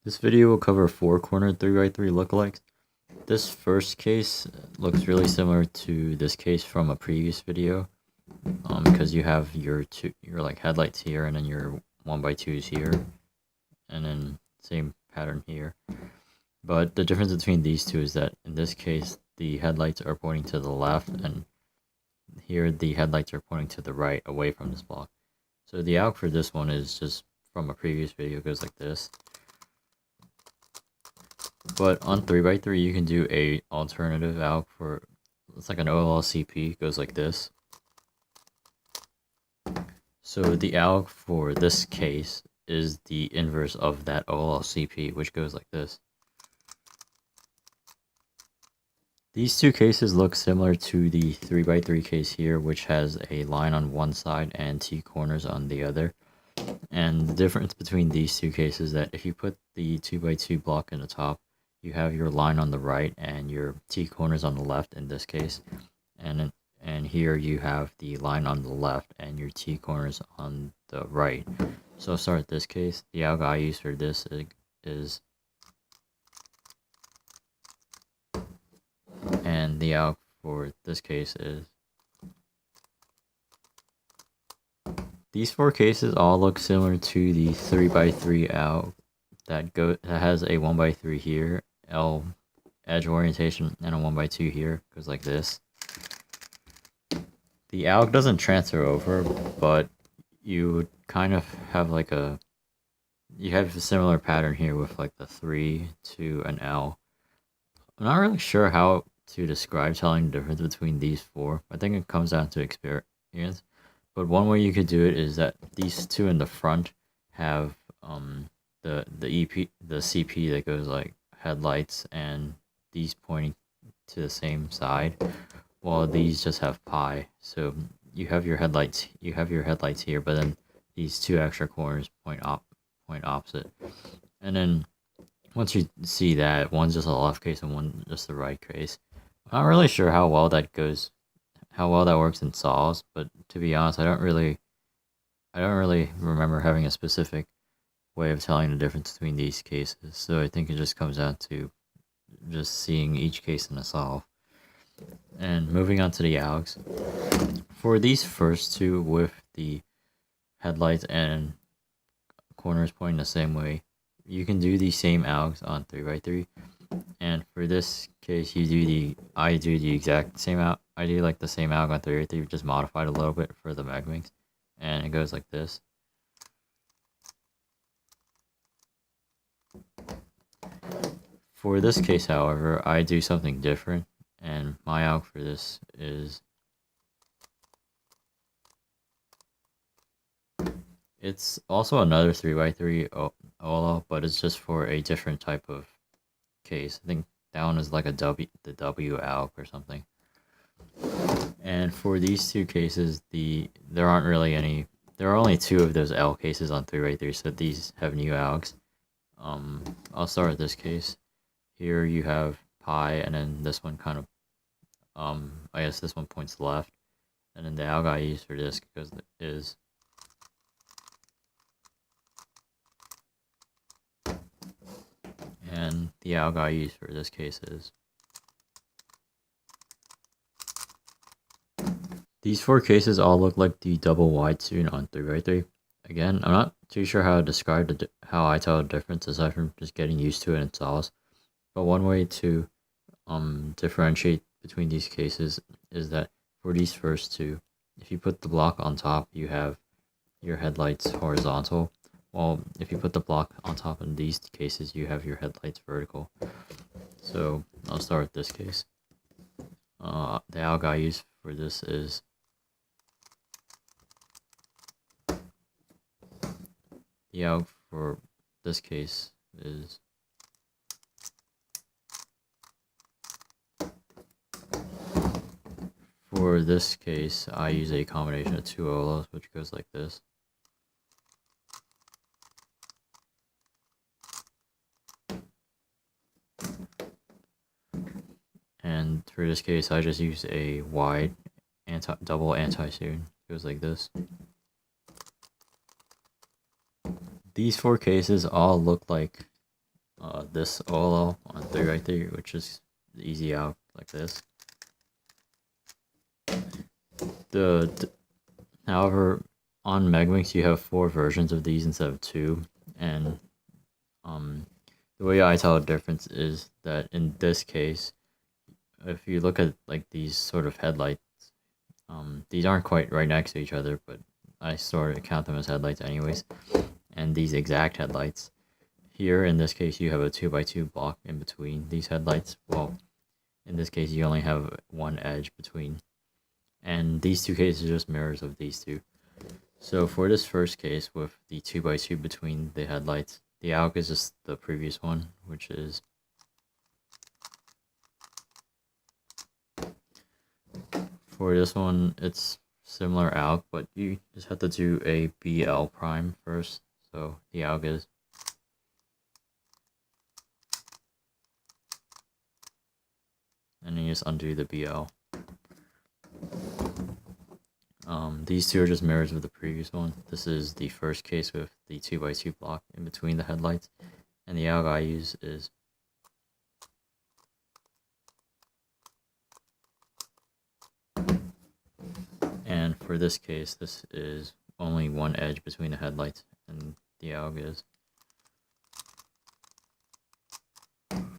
This video will cover 4-cornered 3x3 lookalikes. This first case looks really similar to this case from a previous video, because you have your like headlights here, and then your 1x2s here, and then same pattern here. But the difference between these two is that in this case the headlights are pointing to the left, and here the headlights are pointing to the right, away from this block. So the alg for this one is just from a previous video, goes like this. But on 3x3 you can do a alternative alg for, it's like an OLL CP, goes like this. So the alg for this case is the inverse of that OLL CP, which goes like this. These two cases look similar to the 3x3 case here, which has a line on one side and T corners on the other. And the difference between these two cases is that if you put the 2x2 block in the top, you have your line on the right and your T corners on the left in this case. And here you have the line on the left and your T corners on the right. So I'll start with this case. The alg I use for this is, and the alg for this case is. These four cases all look similar to the 3x3 alg that has a 1x3 here, L edge orientation, and a 1x2 here, goes like this. The alg doesn't transfer over, but you kind of have like you have a similar pattern here with like the 3 to an L. I'm not really sure how to describe telling the difference between these four. I think it comes down to experience. But one way you could do it is that these two in the front have the CP that goes like headlights, and these pointing to the same side, while these just have pi. So you have your headlights here, but then these two extra corners point opposite. And then once you see that, one's just a left case and one just the right case. I'm not really sure how well that works in solves, but to be honest, I don't really remember having a specific way of telling the difference between these cases. So I think it just comes down to just seeing each case in a solve. And moving on to the algs. For these first two with the headlights and corners pointing the same way, you can do the same algs on 3x3. And for this case, I do the exact same alg. I do like the same alg on 3x3, just modified a little bit for the Megaminx, and it goes like this. For this case, however, I do something different, and my alg for this is, it's also another 3x3 OLL, but it's just for a different type of case. I think that one is like the W alg or something. And for these two cases, there are only two of those L cases on 3x3, so these have new algs. I'll start with this case. Here you have pi, and then this one kind of, I guess this one points left, and then the alg I use for this is and the alg I use for this case is. These four cases all look like the double wide student on 3x3. Again, I'm not too sure how to describe how I tell the difference aside from just getting used to it in solves. But one way to differentiate between these cases is that for these first two, if you put the block on top, you have your headlights horizontal. Well, if you put the block on top in these cases, you have your headlights vertical. So I'll start with this case. The alg I use for this is the alg for this case is for this case I use a combination of two OLLs, which goes like this. And for this case, I just use a wide double anti-student. Goes like this. These four cases all look like this OLL on 3 right there, which is the easy out like this. However, on Megaminx you have 4 versions of these instead of 2, and the way I tell the difference is that in this case, if you look at like these sort of headlights, these aren't quite right next to each other, but I sort of count them as headlights anyways. And these exact headlights, here in this case you have a 2x2 block in between these headlights. Well, in this case you only have one edge between, and these two cases are just mirrors of these two. So for this first case with the 2x2 between the headlights, the Alg is just the previous one, which is for this one it's similar Alg, but you just have to do a BL prime first. So the Alg is and then you just undo the BL. These two are just mirrors of the previous one. This is the first case with the 2x2 block in between the headlights, and the Alg I use is and for this case this is only one edge between the headlights, and the Alg is